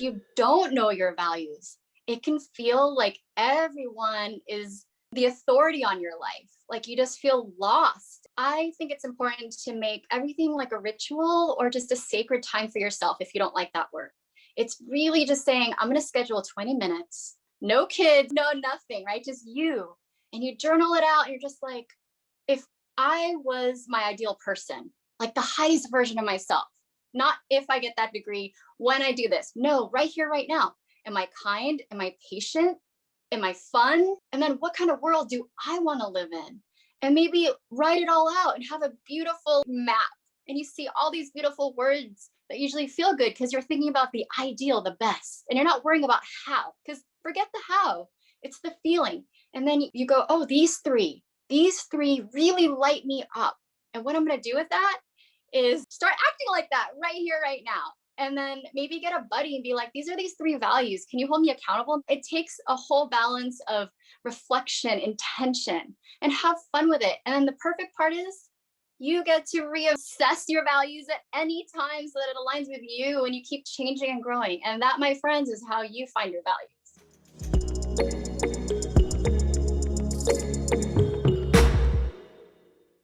you don't know your values, it can feel like everyone is the authority on your life. Like you just feel lost. I think it's important to make everything like a ritual or just a sacred time for yourself if you don't like that word. It's really just saying, I'm going to schedule 20 minutes, no kids, no nothing, right? Just you. And you journal it out and you're just like, if I was my ideal person, like the highest version of myself, not if I get that degree, when I do this, no, right here, right now. Am I kind? Am I patient? Am I fun? And then what kind of world do I want to live in? And maybe write it all out and have a beautiful map. And you see all these beautiful words that usually feel good because you're thinking about the ideal, the best. And you're not worrying about how, because forget the how, it's the feeling. And then you go, oh, these three really light me up. And what I'm going to do with that is start acting like that right here, right now. And then maybe get a buddy and be like, these are these 3 values. Can you hold me accountable? It takes a whole balance of reflection, intention, and have fun with it. And then the perfect part is you get to reassess your values at any time so that it aligns with you and you keep changing and growing. And that, my friends, is how you find your values.